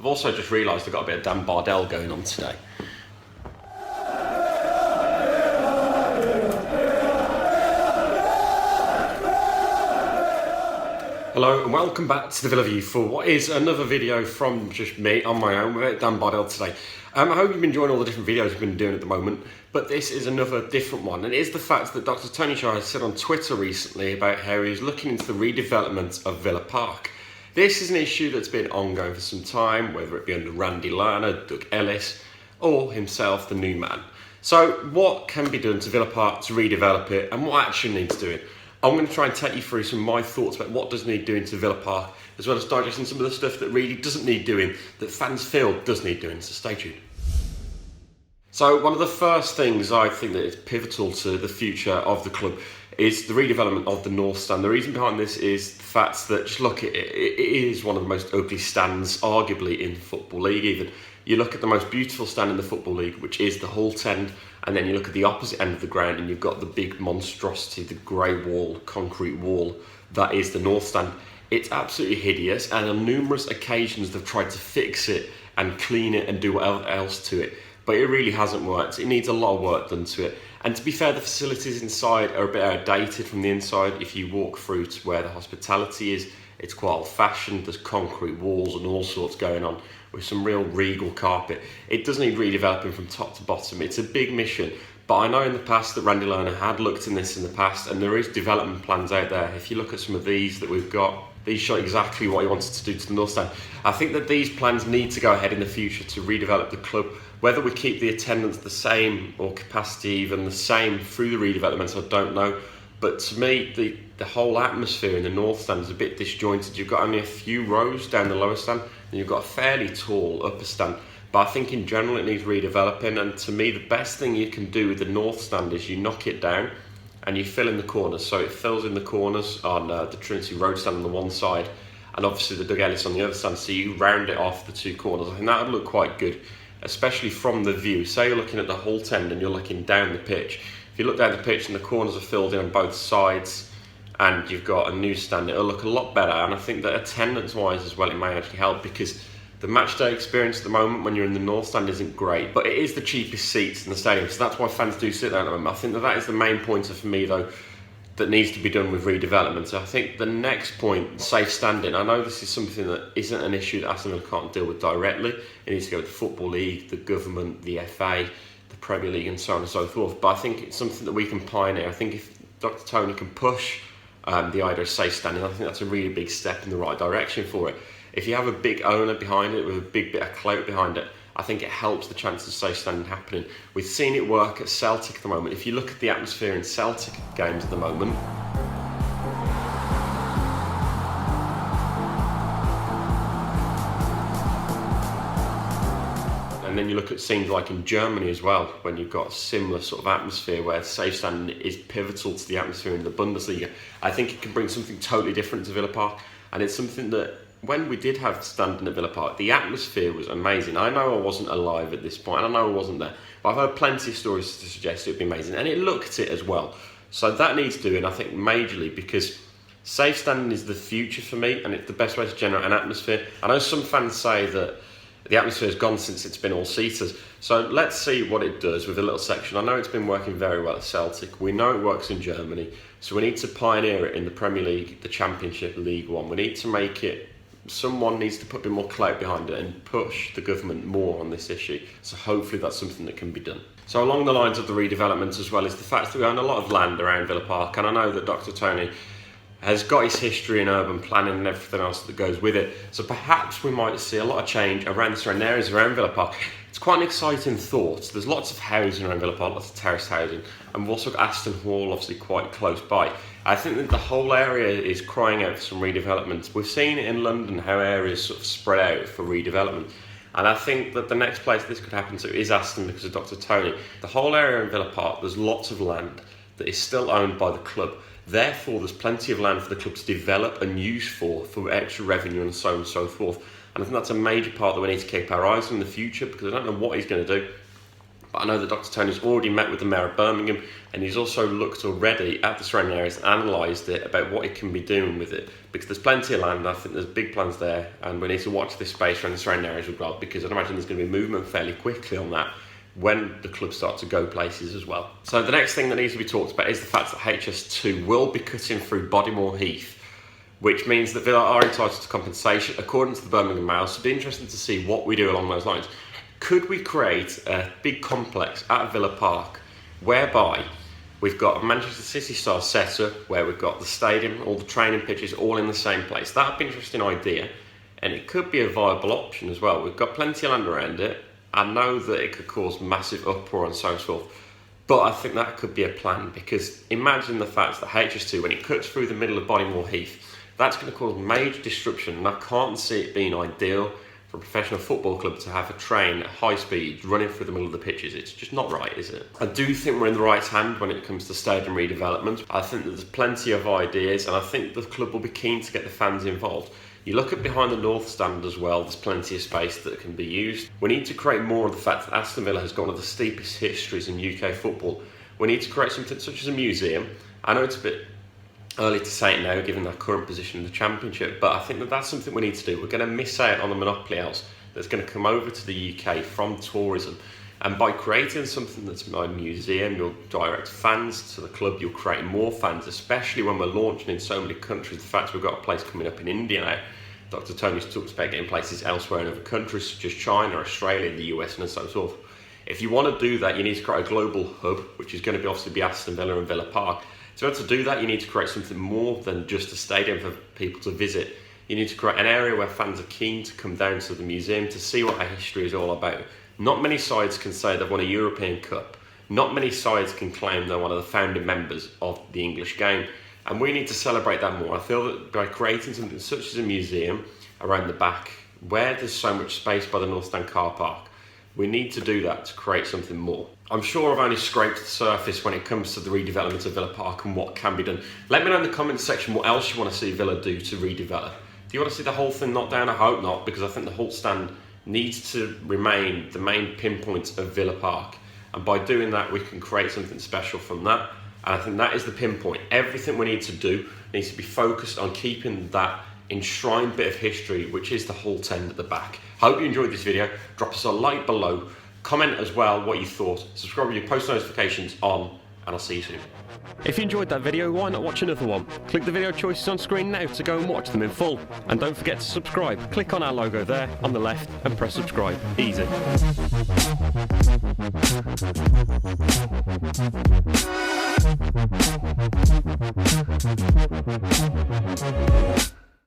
I've also just realised I've got a bit of Dan Bardell going on today. Hello and welcome back to the Villa View for what is another video from just me on my own with Dan Bardell today. I hope you've been enjoying all the different videos we've been doing at the moment, but this is another different one, and it is the fact that Dr. Tony Shire has said on Twitter recently about how he's looking into the redevelopment of Villa Park. This is an issue that's been ongoing for some time, whether it be under Randy Lerner, Doug Ellis, or himself, the new man. So what can be done to Villa Park to redevelop it, and what action needs doing? I'm going to try and take you through some of my thoughts about what does need doing to Villa Park, as well as digesting some of the stuff that really doesn't need doing, that fans feel does need doing, so stay tuned. So one of the first things I think that is pivotal to the future of the club is the redevelopment of the North Stand. The reason behind this is the fact that, just look, it is one of the most ugly stands, arguably, in the Football League even. You look at the most beautiful stand in the Football League, which is the Holt End, and then you look at the opposite end of the ground and you've got the big monstrosity, the grey wall, concrete wall, that is the North Stand. It's absolutely hideous, and on numerous occasions they've tried to fix it and clean it and do whatever else to it, but it really hasn't worked. It needs a lot of work done to it. And to be fair, the facilities inside are a bit outdated from the inside. If you walk through to where the hospitality is, it's quite old-fashioned. There's concrete walls and all sorts going on with some real regal carpet. It does need redeveloping from top to bottom. It's a big mission, but I know in the past that Randy Lerner had looked in this in the past, and there is development plans out there. If you look at some of these that we've got, these show exactly what he wanted to do to the North Stand. I think that these plans need to go ahead in the future to redevelop the club. Whether we keep the attendance the same or capacity even the same through the redevelopments, I don't know. But to me, the whole atmosphere in the North Stand is a bit disjointed. You've got only a few rows down the lower stand, and you've got a fairly tall upper stand. But I think in general it needs redeveloping, and to me the best thing you can do with the North Stand is you knock it down and you fill in the corners. So it fills in the corners on the Trinity Road stand on the one side, and obviously the Doug Ellis on the other stand, so you round it off the two corners. I think that would look quite good, especially from the view. Say you're looking at the Holt End and you're looking down the pitch. If you look down the pitch and the corners are filled in on both sides and you've got a new stand, it'll look a lot better. And I think that attendance-wise as well, it may actually help, because the match day experience at the moment when you're in the North Stand isn't great, but it is the cheapest seats in the stadium, so that's why fans do sit there at the moment. I think that is the main pointer for me, though, that needs to be done with redevelopment. So I think the next point, safe standing. I know this is something that isn't an issue that Aston can't deal with directly. It needs to go with the Football League, the government, the FA, the Premier League, and so on and so forth. But I think it's something that we can pioneer. I think if Dr. Tony can push the idea of safe standing, I think that's a really big step in the right direction for it. If you have a big owner behind it with a big bit of clout behind it, I think it helps the chances of safe standing happening. We've seen it work at Celtic at the moment. If you look at the atmosphere in Celtic games at the moment, and then you look at scenes like in Germany as well, when you've got a similar sort of atmosphere where safe standing is pivotal to the atmosphere in the Bundesliga, I think it can bring something totally different to Villa Park. And it's something that, when we did have standing at Villa Park, the atmosphere was amazing. I know I wasn't alive at this point, and I know I wasn't there, but I've heard plenty of stories to suggest it would be amazing, and it looked it as well. So that needs doing, I think, majorly, because safe standing is the future for me, and it's the best way to generate an atmosphere. I know some fans say that the atmosphere has gone since it's been all-seaters, so let's see what it does with a little section. I know it's been working very well at Celtic. We know it works in Germany, so we need to pioneer it in the Premier League, the Championship, League One. We need to make it, someone needs to put a bit more clout behind it and push the government more on this issue. So hopefully that's something that can be done. So along the lines of the redevelopment as well is the fact that we own a lot of land around Villa Park, and I know that Dr. Tony has got his history in urban planning and everything else that goes with it. So perhaps we might see a lot of change around the surrounding areas around Villa Park. It's quite an exciting thought. There's lots of housing around Villa Park, lots of terraced housing, and we've also got Aston Hall obviously quite close by. I think that the whole area is crying out for some redevelopment. We've seen it in London, how areas sort of spread out for redevelopment. And I think that the next place this could happen to is Aston, because of Dr. Tony. The whole area in Villa Park, there's lots of land that is still owned by the club. Therefore, there's plenty of land for the club to develop and use for extra revenue and so on and so forth. And I think that's a major part that we need to keep our eyes on in the future, because I don't know what he's going to do. But I know that Dr. Tony's already met with the Mayor of Birmingham, and he's also looked already at the surrounding areas and analysed it about what he can be doing with it, because there's plenty of land. I think there's big plans there, and we need to watch this space around the surrounding areas as well, because I'd imagine there's going to be movement fairly quickly on that when the club start to go places as well. So the next thing that needs to be talked about is the fact that HS2 will be cutting through Bodymore Heath, which means that Villa are entitled to compensation according to the Birmingham Mail. So it'll be interesting to see what we do along those lines. Could we create a big complex at Villa Park whereby we've got a Manchester City style setup, where we've got the stadium, all the training pitches all in the same place? That'd be an interesting idea, and it could be a viable option as well. We've got plenty of land around it. I know that it could cause massive uproar and so forth, but I think that could be a plan, because imagine the fact that HS2, when it cuts through the middle of Bodymore Heath, that's going to cause major disruption, and I can't see it being ideal for a professional football club to have a train at high speed running through the middle of the pitches. It's just not right, is it? I do think we're in the right hand when it comes to stadium redevelopment. I think that there's plenty of ideas, and I think the club will be keen to get the fans involved. You look at behind the North Stand as well, there's plenty of space that can be used. We need to create more of the fact that Aston Villa has got one of the steepest histories in UK football. We need to create something such as a museum. I know it's a bit early to say it now, given our current position in the Championship, but I think that that's something we need to do. We're going to miss out on the monopoly house that's going to come over to the UK from tourism, and by creating something that's a museum, you'll direct fans to the club, you'll create more fans, especially when we're launching in so many countries. The fact we've got a place coming up in India now. Dr. Tony's talked about getting places elsewhere in other countries such as China, Australia, the US, and so forth. If you want to do that, you need to create a global hub, which is going to be obviously be Aston Villa and Villa Park. So to do that, you need to create something more than just a stadium for people to visit. You need to create an area where fans are keen to come down to the museum to see what our history is all about. Not many sides can say they've won a European Cup. Not many sides can claim they're one of the founding members of the English game. And we need to celebrate that more. I feel that by creating something such as a museum around the back, where there's so much space by the North Stand car park, we need to do that to create something more. I'm sure I've only scraped the surface when it comes to the redevelopment of Villa Park and what can be done. Let me know in the comments section what else you want to see Villa do to redevelop. Do you want to see the whole thing knocked down? I hope not, because I think the Holt Stand needs to remain the main pinpoint of Villa Park. And by doing that, we can create something special from that. And I think that is the pinpoint. Everything we need to do needs to be focused on keeping that enshrined bit of history, which is the Holt End at the back. Hope you enjoyed this video. Drop us a like below. Comment as well what you thought. Subscribe with your post notifications on, and I'll see you soon. If you enjoyed that video, why not watch another one? Click the video choices on screen now to go and watch them in full. And don't forget to subscribe. Click on our logo there on the left and press subscribe. Easy.